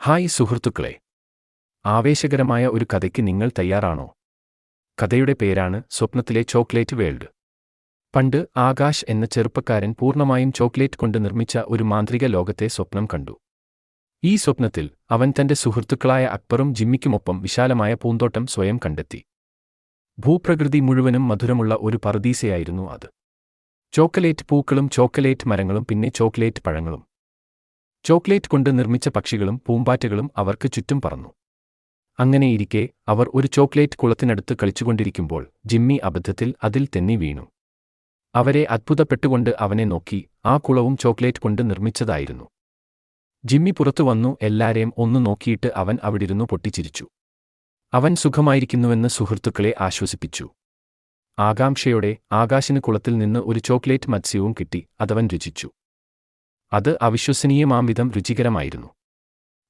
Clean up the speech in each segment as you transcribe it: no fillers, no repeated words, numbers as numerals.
Hi സുഹൃത്തുക്കളെ, ആവേശകരമായ ഒരു കഥയ്ക്ക് നിങ്ങൾ തയ്യാറാണോ? കഥയുടെ പേരാണ് സ്വപ്നത്തിലെ ചോക്ലേറ്റ് വേൾഡ്. പണ്ട് ആകാശ് എന്ന ചെറുപ്പക്കാരൻ പൂർണ്ണമായും ചോക്ലേറ്റ് കൊണ്ട് നിർമ്മിച്ച ഒരു മാന്ത്രിക ലോകത്തെ സ്വപ്നം കണ്ടു. ഈ സ്വപ്നത്തിൽ അവൻ തന്റെ സുഹൃത്തുക്കളായ അക്ബറും ജിമ്മിക്കുമൊപ്പം വിശാലമായ പൂന്തോട്ടം സ്വയം കണ്ടെത്തി. ഭൂപ്രകൃതി മുഴുവനും മധുരമുള്ള ഒരു പറുദീസയായിരുന്നു അത്. ചോക്ലേറ്റ് പൂക്കളും ചോക്ലേറ്റ് മരങ്ങളും പിന്നെ ചോക്ലേറ്റ് പഴങ്ങളും. ചോക്ലേറ്റ് കൊണ്ട് നിർമ്മിച്ച പക്ഷികളും പൂമ്പാറ്റകളും അവർക്ക് ചുറ്റും പറന്നു. അങ്ങനെയിരിക്കെ അവർ ഒരു ചോക്ലേറ്റ് കുളത്തിനടുത്ത് കളിച്ചുകൊണ്ടിരിക്കുമ്പോൾ ജിമ്മി അബദ്ധത്തിൽ അതിൽ തെന്നി വീണു. അവരെ അത്ഭുതപ്പെട്ടുകൊണ്ട് അവനെ നോക്കി. ആ കുളവും ചോക്ലേറ്റ് കൊണ്ട് നിർമ്മിച്ചതായിരുന്നു. ജിമ്മി പുറത്തു വന്നു എല്ലാരെയും ഒന്നു നോക്കിയിട്ട് അവൻ അവിടിരുന്നു പൊട്ടിച്ചിരിച്ചു. അവൻ സുഖമായിരിക്കുന്നുവെന്ന് സുഹൃത്തുക്കളെ ആശ്വസിപ്പിച്ചു. ആകാംക്ഷയോടെ ആകാശിന് കുളത്തിൽ നിന്ന് ഒരു ചോക്ലേറ്റ് മത്സ്യവും കിട്ടി. അതവൻ രുചിച്ചു. അത് അവിശ്വസനീയമാംവിധം രുചികരമായിരുന്നു.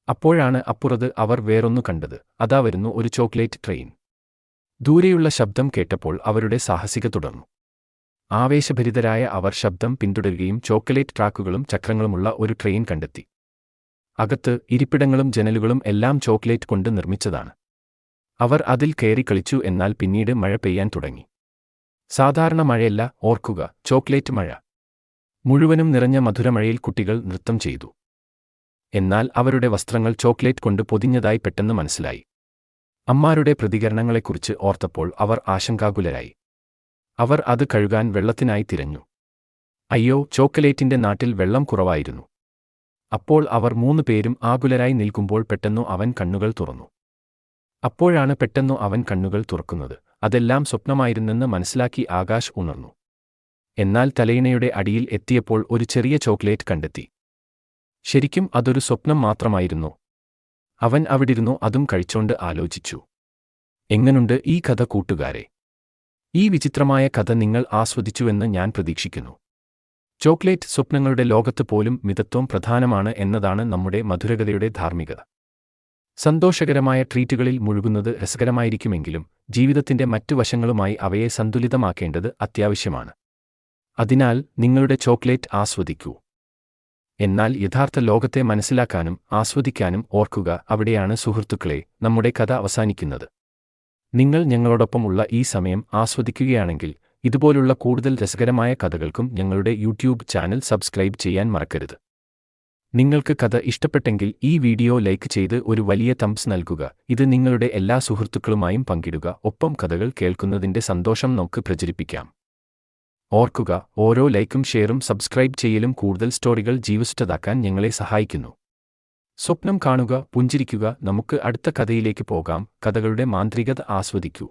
അപ്പോഴാണ് അപ്പുറത്ത് അവർ വേറൊന്നു കണ്ടത്. അതാ വരുന്നു ഒരു ചോക്ലേറ്റ് ട്രെയിൻ. ദൂരെയുള്ള ശബ്ദം കേട്ടപ്പോൾ അവരുടെ സാഹസിക തുടർന്നു. ആവേശഭരിതരായ അവർ ശബ്ദം പിന്തുടരുകയും ചോക്ലേറ്റ് ട്രാക്കുകളും ചക്രങ്ങളുമുള്ള ഒരു ട്രെയിൻ കണ്ടെത്തി. അകത്ത് ഇരിപ്പിടങ്ങളും ജനലുകളും എല്ലാം ചോക്ലേറ്റ് കൊണ്ട് നിർമ്മിച്ചതാണ്. അവർ അതിൽ കയറി കളിച്ചു. എന്നാൽ പിന്നീട് മഴ പെയ്യാൻ തുടങ്ങി. സാധാരണ മഴയല്ല, ഓർക്കുക, ചോക്ലേറ്റ് മഴ. മുഴുവനും നിറഞ്ഞ മധുരമഴയിൽ കുട്ടികൾ നൃത്തം ചെയ്തു. എന്നാൽ അവരുടെ വസ്ത്രങ്ങൾ ചോക്ലേറ്റ് കൊണ്ട് പൊതിഞ്ഞതായി പെട്ടെന്ന് മനസ്സിലായി. അമ്മാരുടെ പ്രതികരണങ്ങളെക്കുറിച്ച് ഓർത്തപ്പോൾ അവർ ആശങ്കാകുലരായി. അവർ അത് കഴുകാൻ വെള്ളത്തിനായി തിരഞ്ഞു. അയ്യോ, ചോക്ലേറ്റിന്റെ നാട്ടിൽ വെള്ളം കുറവായിരുന്നു. അപ്പോൾ അവർ 3 പേരും ആകുലരായി നിൽക്കുമ്പോൾ പെട്ടെന്നു അവൻ കണ്ണുകൾ തുറന്നു. അപ്പോഴാണ് പെട്ടെന്നു അവൻ കണ്ണുകൾ തുറക്കുന്നത്. അതെല്ലാം സ്വപ്നമായിരുന്നെന്ന് മനസ്സിലാക്കി ആകാശ് ഉണർന്നു. എന്നാൽ തലയിണയുടെ അടിയിൽ എത്തിയപ്പോൾ ഒരു ചെറിയ ചോക്ലേറ്റ് കണ്ടെത്തി. ശരിക്കും അതൊരു സ്വപ്നം മാത്രമായിരുന്നോ? അവൻ അവിടിരുന്നു അതും കഴിച്ചോണ്ട് ആലോചിച്ചു. എങ്ങനുണ്ട് ഈ കഥ കൂട്ടുകാരെ? ഈ വിചിത്രമായ കഥ നിങ്ങൾ ആസ്വദിച്ചുവെന്ന് ഞാൻ പ്രതീക്ഷിക്കുന്നു. ചോക്ലേറ്റ് സ്വപ്നങ്ങളുടെ ലോകത്ത് പോലും മിതത്വം പ്രധാനമാണ് എന്നതാണ് നമ്മുടെ മധുരകഥയുടെ ധാർമ്മികത. സന്തോഷകരമായ ട്രീറ്റുകളിൽ മുഴുകുന്നത് രസകരമായിരിക്കുമെങ്കിലും ജീവിതത്തിന്റെ മറ്റു വശങ്ങളുമായി അവയെ സന്തുലിതമാക്കേണ്ടത് അത്യാവശ്യമാണ്. അതിനാൽ നിങ്ങളുടെ ചോക്ലേറ്റ് ആസ്വദിക്കൂ. എന്നാൽ യഥാർത്ഥ ലോകത്തെ മനസ്സിലാക്കാനും ആസ്വദിക്കാനും ഓർക്കുക. അവിടെയാണ് സുഹൃത്തുക്കളെ നമ്മുടെ കഥ അവസാനിക്കുന്നത്. നിങ്ങൾ ഞങ്ങളോടൊപ്പമുള്ള ഈ സമയം ആസ്വദിക്കുകയാണെങ്കിൽ ഇതുപോലുള്ള കൂടുതൽ രസകരമായ കഥകൾക്കും ഞങ്ങളുടെ യൂട്യൂബ് ചാനൽ സബ്സ്ക്രൈബ് ചെയ്യാൻ മറക്കരുത്. നിങ്ങൾക്ക് കഥ ഇഷ്ടപ്പെട്ടെങ്കിൽ ഈ വീഡിയോ ലൈക്ക് ചെയ്ത് ഒരു വലിയ തംബ്സ് നൽകുക. ഇത് നിങ്ങളുടെ എല്ലാ സുഹൃത്തുക്കളുമായും പങ്കിടുക. ഒപ്പം കഥകൾ കേൾക്കുന്നതിന്റെ സന്തോഷം നമുക്ക് പ്രചരിപ്പിക്കാം. ഓർക്കുക, ഓരോ ലൈക്കും ഷെയറും സബ്സ്ക്രൈബ് ചെയ്യലും കൂടുതൽ സ്റ്റോറികൾ ജീവസുറ്റതാക്കാൻ ഞങ്ങളെ സഹായിക്കുന്നു. സ്വപ്നം കാണുക, പുഞ്ചിരിക്കുക. നമുക്ക് അടുത്ത കഥയിലേക്ക് പോകാം. കഥകളുടെ മാന്ത്രികത ആസ്വദിക്കൂ.